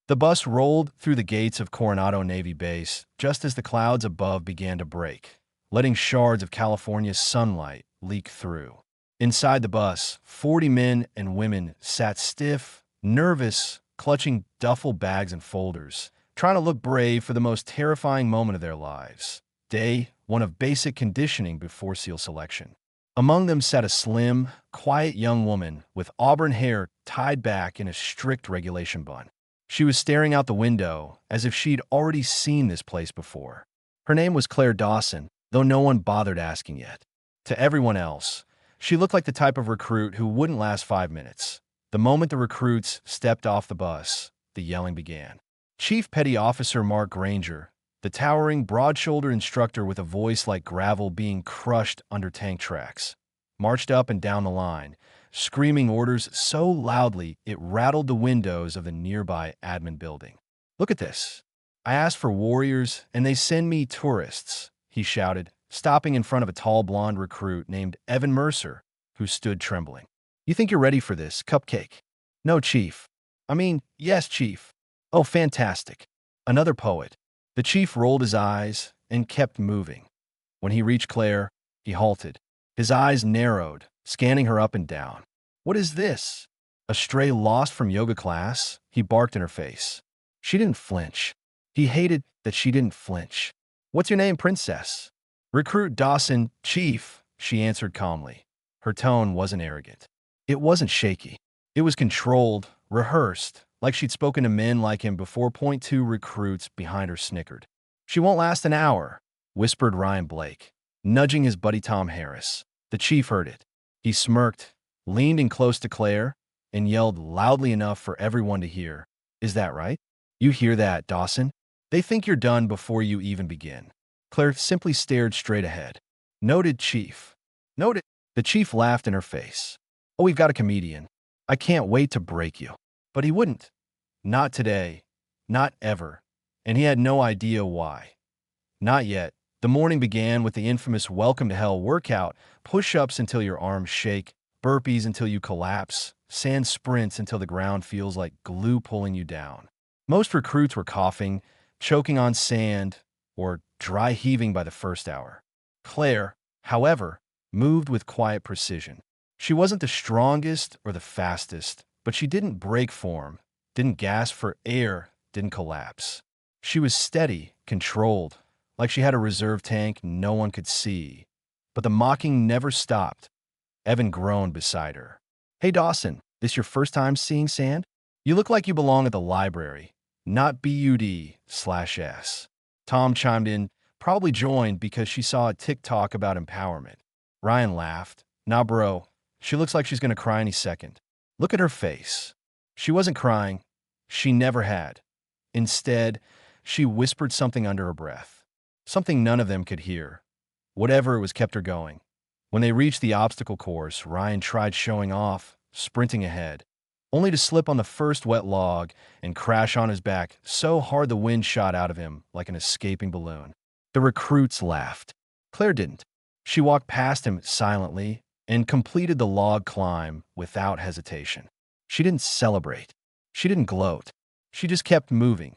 The bus rolled through the gates of Coronado Navy Base just as the clouds above began to break, letting shards of California's sunlight leak through. Inside the bus, 40 men and women sat stiff, nervous, clutching duffel bags and folders, trying to look brave for the most terrifying moment of their lives. Day one of basic conditioning before SEAL selection. Among them sat a slim, quiet young woman with auburn hair tied back in a strict regulation bun. She was staring out the window as if she'd already seen this place before. Her name was Claire Dawson, though no one bothered asking yet. To everyone else, she looked like the type of recruit who wouldn't last 5 minutes. The moment the recruits stepped off the bus, the yelling began. Chief Petty Officer Mark Granger, the towering, broad-shouldered instructor with a voice like gravel being crushed under tank tracks, marched up and down the line, screaming orders so loudly it rattled the windows of the nearby admin building. "Look at this. I asked for warriors, and they send me tourists," he shouted, stopping in front of a tall blonde recruit named Evan Mercer, who stood trembling. "You think you're ready for this, cupcake?" "No, Chief." Yes, Chief." "Oh, fantastic." Another poet. The chief rolled his eyes and kept moving. When he reached Claire, he halted. His eyes narrowed, scanning her up and down. "What is this? A stray lost from yoga class?" he barked in her face. She didn't flinch. He hated that she didn't flinch. "What's your name, princess?" "Recruit Dawson, Chief," she answered calmly. Her tone wasn't arrogant. It wasn't shaky. It was controlled, rehearsed, like she'd spoken to men like him before. Point two recruits behind her snickered. "She won't last an hour," whispered Ryan Blake, nudging his buddy Tom Harris. The chief heard it. He smirked, leaned in close to Claire, and yelled loudly enough for everyone to hear. "Is that right? You hear that, Dawson? They think you're done before you even begin." Claire simply stared straight ahead. "Noted, Chief." "Noted." The chief laughed in her face. "Oh, we've got a comedian. I can't wait to break you." But he wouldn't. Not today. Not ever. And he had no idea why. Not yet. The morning began with the infamous Welcome to Hell workout, push-ups until your arms shake, burpees until you collapse, sand sprints until the ground feels like glue pulling you down. Most recruits were coughing, choking on sand, or dry heaving by the first hour. Claire, however, moved with quiet precision. She wasn't the strongest or the fastest, but she didn't break form, didn't gasp for air, didn't collapse. She was steady, controlled, like she had a reserve tank no one could see. But the mocking never stopped. Evan groaned beside her. "Hey, Dawson, this your first time seeing sand? You look like you belong at the library, not BUD/S." Tom chimed in, probably joined because she saw a TikTok about empowerment. Ryan laughed. "Nah, bro. She looks like she's going to cry any second. Look at her face." She wasn't crying. She never had. Instead, she whispered something under her breath. Something none of them could hear. Whatever it was kept her going. When they reached the obstacle course, Ryan tried showing off, sprinting ahead, only to slip on the first wet log and crash on his back so hard the wind shot out of him like an escaping balloon. The recruits laughed. Claire didn't. She walked past him silently and completed the log climb without hesitation. She didn't celebrate. She didn't gloat. She just kept moving.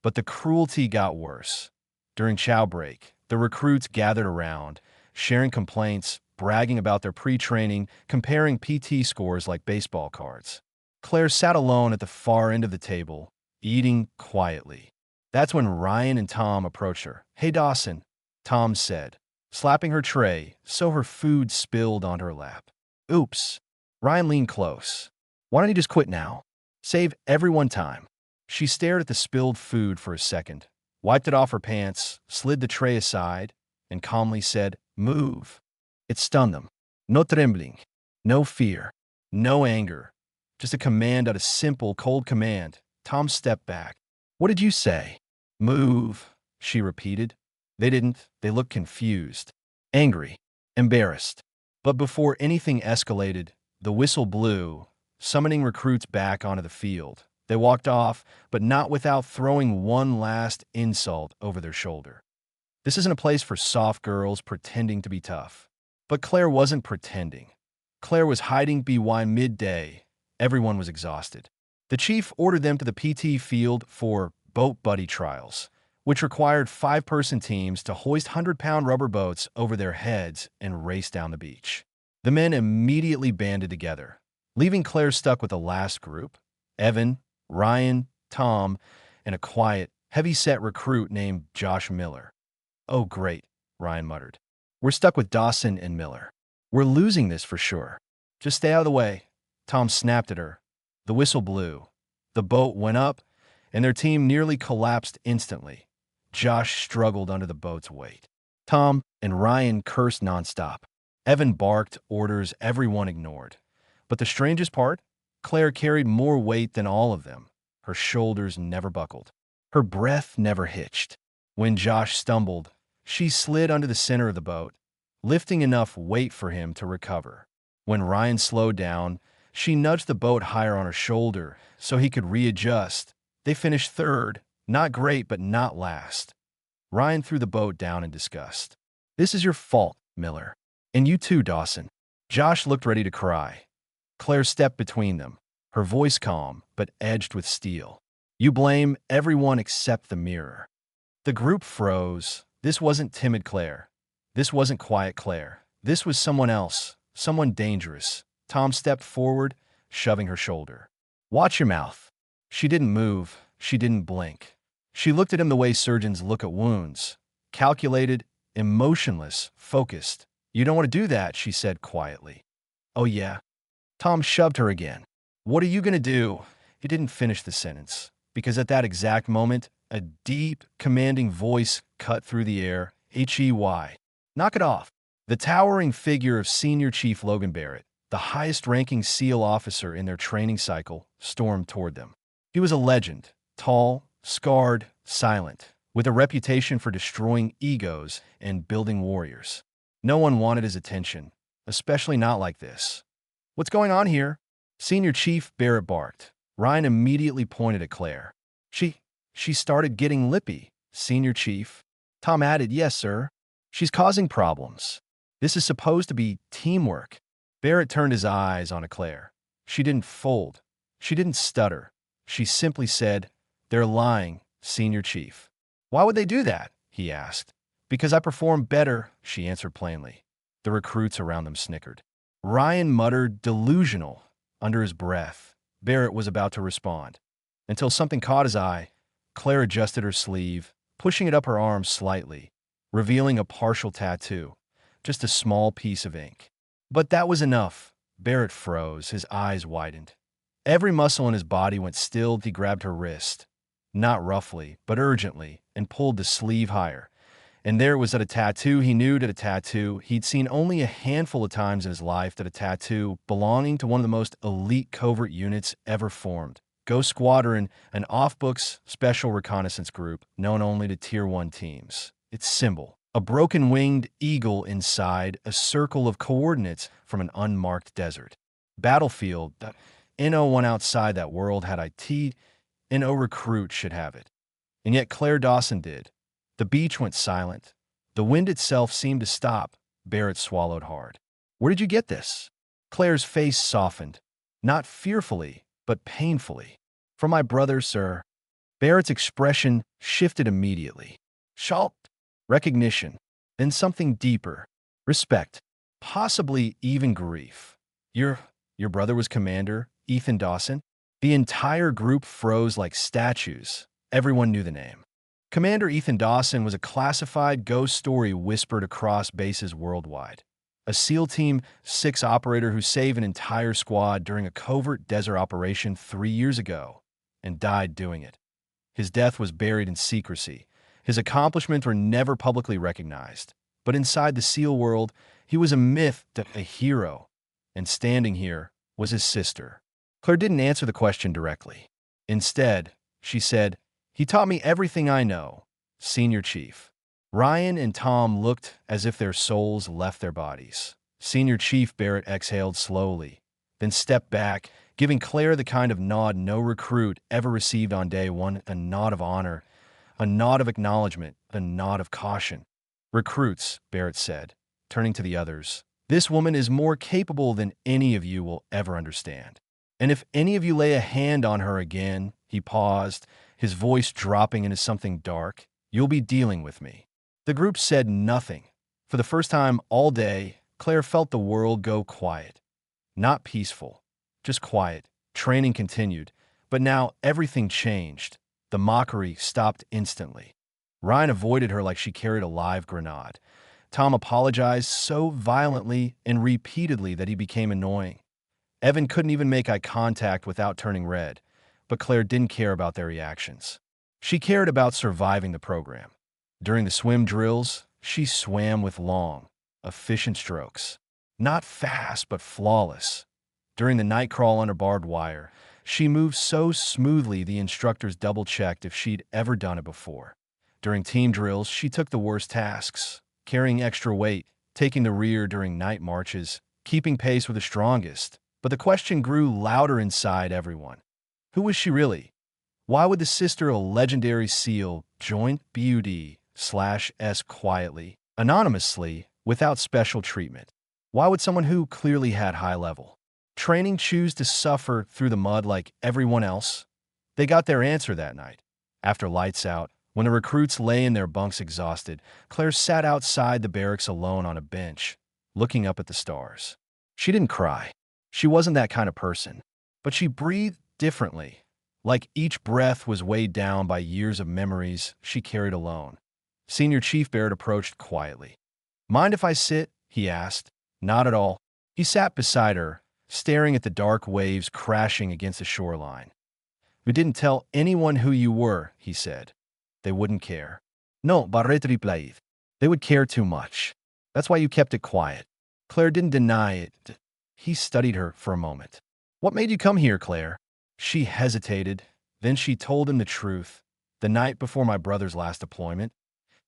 But the cruelty got worse. During chow break, the recruits gathered around, sharing complaints, bragging about their pre-training, comparing PT scores like baseball cards. Claire sat alone at the far end of the table, eating quietly. That's when Ryan and Tom approached her. "Hey, Dawson," Tom said, slapping her tray so her food spilled onto her lap. "Oops." Ryan leaned close. "Why don't you just quit now? Save everyone time." She stared at the spilled food for a second, wiped it off her pants, slid the tray aside, and calmly said, "Move." It stunned them. No trembling, no fear, no anger. Just a command out, a simple, cold command. Tom stepped back. "What did you say?" "Move," she repeated. They didn't. They looked confused, angry, embarrassed. But before anything escalated, the whistle blew, summoning recruits back onto the field. They walked off, but not without throwing one last insult over their shoulder. This isn't a place for soft girls pretending to be tough. But Claire wasn't pretending. Claire was hiding by midday. Everyone was exhausted. The chief ordered them to the PT field for boat buddy trials, which required five-person teams to hoist 100-pound rubber boats over their heads and race down the beach. The men immediately banded together, leaving Claire stuck with the last group: Evan, Ryan, Tom, and a quiet, heavy-set recruit named Josh Miller. "Oh, great," Ryan muttered. "We're stuck with Dawson and Miller. We're losing this for sure. Just stay out of the way." Tom snapped at her. The whistle blew. The boat went up, and their team nearly collapsed instantly. Josh struggled under the boat's weight. Tom and Ryan cursed nonstop. Evan barked orders everyone ignored. But the strangest part? Claire carried more weight than all of them. Her shoulders never buckled. Her breath never hitched. When Josh stumbled, she slid under the center of the boat, lifting enough weight for him to recover. When Ryan slowed down, she nudged the boat higher on her shoulder so he could readjust. They finished third. Not great, but not last. Ryan threw the boat down in disgust. "This is your fault, Miller. And you too, Dawson." Josh looked ready to cry. Claire stepped between them, her voice calm but edged with steel. "You blame everyone except the mirror." The group froze. This wasn't timid Claire. This wasn't quiet Claire. This was someone else, someone dangerous. Tom stepped forward, shoving her shoulder. "Watch your mouth." She didn't move. She didn't blink. She looked at him the way surgeons look at wounds. Calculated, emotionless, focused. "You don't want to do that," she said quietly. "Oh yeah." Tom shoved her again. "What are you going to do?" He didn't finish the sentence, because at that exact moment, a deep, commanding voice cut through the air. "Hey. Knock it off." The towering figure of Senior Chief Logan Barrett, the highest-ranking SEAL officer in their training cycle, stormed toward them. He was a legend, tall, scarred, silent, with a reputation for destroying egos and building warriors. No one wanted his attention, especially not like this. "What's going on here?" Senior Chief Barrett barked. Ryan immediately pointed at Claire. She started getting lippy." "Senior Chief." Tom added, "Yes, sir. She's causing problems. This is supposed to be teamwork." Barrett turned his eyes on Claire. She didn't fold. She didn't stutter. She simply said, "They're lying, Senior Chief." "Why would they do that?" he asked. "Because I perform better," she answered plainly. The recruits around them snickered. Ryan muttered delusional under his breath. Barrett was about to respond, until something caught his eye. Claire adjusted her sleeve, pushing it up her arm slightly, revealing a partial tattoo, just a small piece of ink. But that was enough. Barrett froze, his eyes widened. Every muscle in his body went still. He grabbed her wrist, not roughly, but urgently, and pulled the sleeve higher. And there was a tattoo he knew that a tattoo he'd seen only a handful of times in his life, that a tattoo belonging to one of the most elite covert units ever formed. Ghost Squadron, an off-books special reconnaissance group known only to Tier 1 teams. Its symbol, a broken-winged eagle inside a circle of coordinates from an unmarked desert. Battlefield, no one outside that world had IT, no recruit should have it. And yet Claire Dawson did. The beach went silent. The wind itself seemed to stop. Barrett swallowed hard. "Where did you get this?" Claire's face softened, not fearfully, but painfully. "From my brother, sir." Barrett's expression shifted immediately. Shock, recognition, then something deeper. Respect, possibly even grief. Your brother was Commander Ethan Dawson?" The entire group froze like statues. Everyone knew the name. Commander Ethan Dawson was a classified ghost story whispered across bases worldwide. A SEAL Team 6 operator who saved an entire squad during a covert desert operation 3 years ago and died doing it. His death was buried in secrecy. His accomplishments were never publicly recognized. But inside the SEAL world, he was a myth, a hero. And standing here was his sister. Claire didn't answer the question directly. Instead, she said, "He taught me everything I know, Senior Chief." Ryan and Tom looked as if their souls left their bodies. Senior Chief Barrett exhaled slowly, then stepped back, giving Claire the kind of nod no recruit ever received on day one, a nod of honor, a nod of acknowledgement, a nod of caution. "Recruits," Barrett said, turning to the others, "this woman is more capable than any of you will ever understand. And if any of you lay a hand on her again, he paused, his voice dropping into something dark, you'll be dealing with me. The group said nothing. For the first time all day, Claire felt the world go quiet. Not peaceful, just quiet. Training continued, but now everything changed. The mockery stopped instantly. Ryan avoided her like she carried a live grenade. Tom apologized so violently and repeatedly that he became annoying. Evan couldn't even make eye contact without turning red, but Claire didn't care about their reactions. She cared about surviving the program. During the swim drills, she swam with long, efficient strokes. Not fast, but flawless. During the night crawl under barbed wire, she moved so smoothly the instructors double-checked if she'd ever done it before. During team drills, she took the worst tasks, carrying extra weight, taking the rear during night marches, keeping pace with the strongest. But the question grew louder inside everyone. Who was she really? Why would the sister of a legendary SEAL join BUD/S quietly, anonymously, without special treatment? Why would someone who clearly had high-level training choose to suffer through the mud like everyone else? They got their answer that night. After lights out, when the recruits lay in their bunks exhausted, Claire sat outside the barracks alone on a bench, looking up at the stars. She didn't cry. She wasn't that kind of person. But she breathed differently, like each breath was weighed down by years of memories she carried alone. Senior Chief Barrett approached quietly. "Mind if I sit?" he asked. Not at all. He sat beside her, staring at the dark waves crashing against the shoreline. "We didn't tell anyone who you were," he said. "They wouldn't care." "No, barret replied. They would care too much. That's why you kept it quiet." Claire didn't deny it. He studied her for a moment. "What made you come here, Claire?" She hesitated. Then she told him the truth. "The night before my brother's last deployment,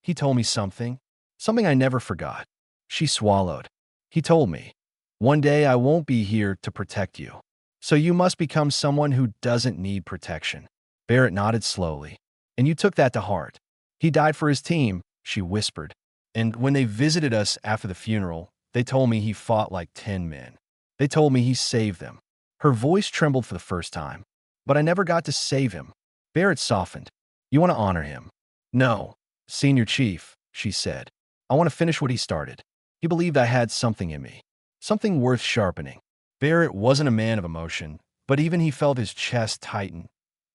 he told me something I never forgot." She swallowed. "He told me, one day I won't be here to protect you. So you must become someone who doesn't need protection." Barrett nodded slowly. "And you took that to heart." "He died for his team," she whispered. "And when they visited us after the funeral, they told me he fought like 10 men. They told me he saved them." Her voice trembled for the first time. "But I never got to save him." Barrett softened. "You want to honor him?" "No, Senior Chief," she said. "I want to finish what he started. He believed I had something in me. Something worth sharpening." Barrett wasn't a man of emotion, but even he felt his chest tighten.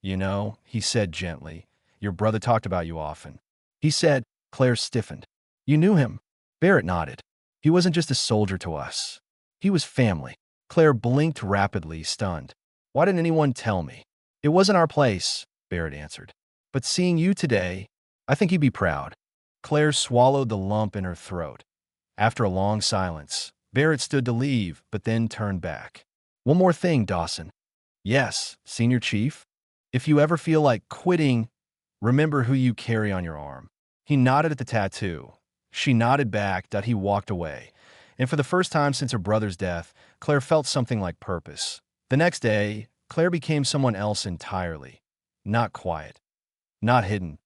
"You know," he said gently, "your brother talked about you often." He said. Claire stiffened. "You knew him?" Barrett nodded. "He wasn't just a soldier to us. He was family." Claire blinked rapidly, stunned. "Why didn't anyone tell me?" "It wasn't our place," Barrett answered. "But seeing you today, I think he'd be proud." Claire swallowed the lump in her throat. After a long silence, Barrett stood to leave, but then turned back. "One more thing, Dawson." "Yes, Senior Chief. If you ever feel like quitting, remember who you carry on your arm." He nodded at the tattoo. She nodded back. He walked away. And for the first time since her brother's death, Claire felt something like purpose. The next day, Claire became someone else entirely. Not quiet. Not hidden.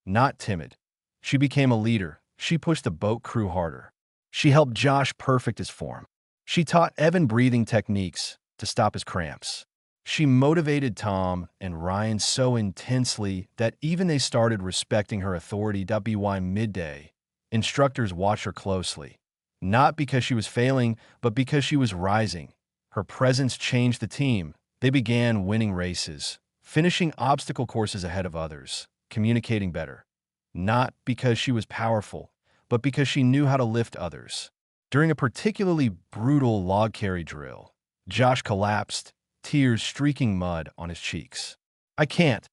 Not timid. She became a leader. She pushed the boat crew harder. She helped Josh perfect his form. She taught Evan breathing techniques to stop his cramps. She motivated Tom and Ryan so intensely that even they started respecting her authority. By midday, instructors watched her closely. Not because she was failing, but because she was rising. Her presence changed the team. They began winning races, finishing obstacle courses ahead of others, communicating better. Not because she was powerful, but because she knew how to lift others. During a particularly brutal log carry drill, Josh collapsed, tears streaking mud on his cheeks. I can't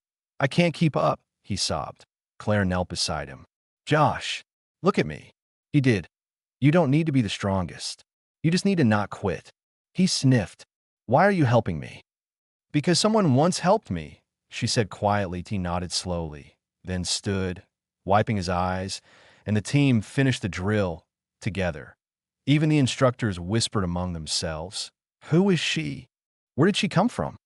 keep up," he sobbed. Claire knelt beside him. "Josh, look at me." He did. "You don't need to be the strongest. You just need to not quit." He sniffed. "Why are you helping me?" "Because someone once helped me," she said quietly. He nodded slowly, then stood, wiping his eyes, and the team finished the drill together. Even the instructors whispered among themselves, "Who is she? Where did she come from?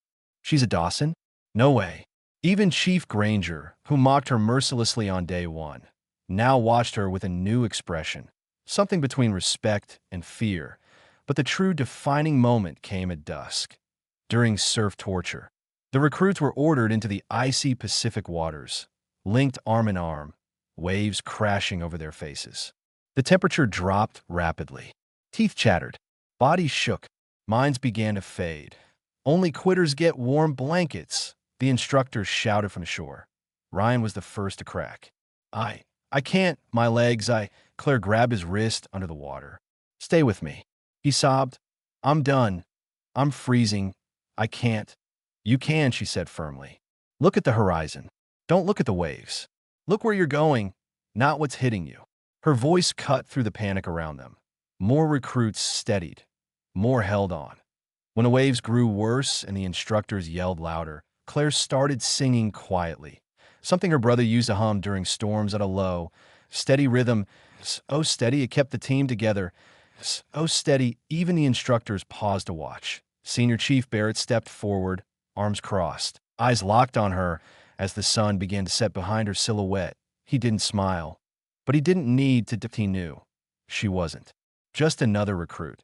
She's a Dawson? No way." Even Chief Granger, who mocked her mercilessly on day one, now watched her with a new expression, something between respect and fear. But the true defining moment came at dusk. during surf torture. The recruits were ordered into the icy Pacific waters, linked arm in arm, waves crashing over their faces. The temperature dropped rapidly. Teeth chattered. Bodies shook. Minds began to fade. Only quitters get warm blankets, the instructors shouted from the shore. Ryan was the first to crack. I can't, my legs, Claire grabbed his wrist under the water. Stay with me. He sobbed. I'm done. I'm freezing. I can't. You can, she said firmly. Look at the horizon. Don't look at the waves. Look where you're going, not what's hitting you. Her voice cut through the panic around them. More recruits steadied. More held on. When the waves grew worse and the instructors yelled louder, Claire started singing quietly, something her brother used to hum during storms at a low, steady rhythm. Oh, steady, it kept the team together. Oh, steady, even the instructors paused to watch. Senior Chief Barrett stepped forward, arms crossed, eyes locked on her as the sun began to set behind her silhouette. He didn't smile, but he didn't need to. He knew. She wasn't. Just another recruit.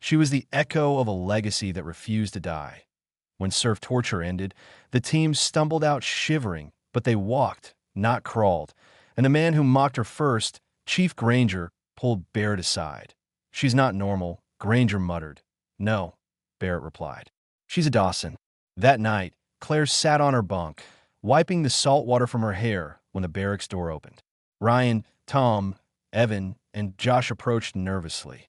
She was the echo of a legacy that refused to die. When surf torture ended, the team stumbled out shivering, but they walked, not crawled, and the man who mocked her first, Chief Granger, pulled Barrett aside. She's not normal, Granger muttered. No, Barrett replied. She's a Dawson. That night, Claire sat on her bunk, wiping the salt water from her hair when the barracks door opened. Ryan, Tom, Evan, and Josh approached nervously.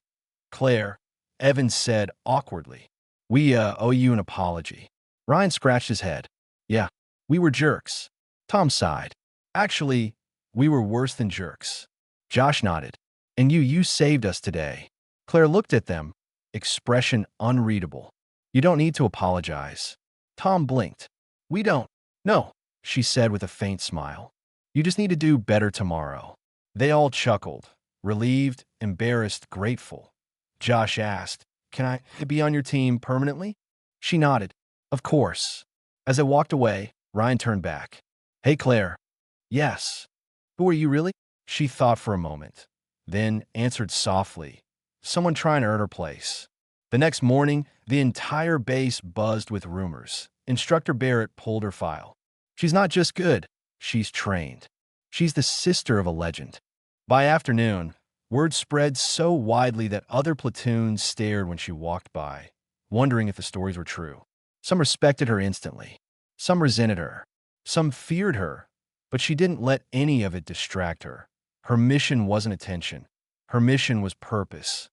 Claire, Evan said awkwardly, we owe you an apology. Ryan scratched his head. Yeah, we were jerks. Tom sighed. Actually, we were worse than jerks. Josh nodded. And you saved us today. Claire looked at them, expression unreadable. You don't need to apologize. Tom blinked. We don't. No, she said with a faint smile. You just need to do better tomorrow. They all chuckled, relieved, embarrassed, grateful. Josh asked, can I be on your team permanently? She nodded. Of course. As I walked away, Ryan turned back. Hey, Claire. Yes. Who are you really? She thought for a moment, then answered softly. Someone trying to earn her place. The next morning, the entire base buzzed with rumors. Instructor Barrett pulled her file. She's not just good, she's trained. She's the sister of a legend. By afternoon, word spread so widely that other platoons stared when she walked by, wondering if the stories were true. Some respected her instantly. Some resented her. Some feared her. But she didn't let any of it distract her. Her mission wasn't attention. Her mission was purpose.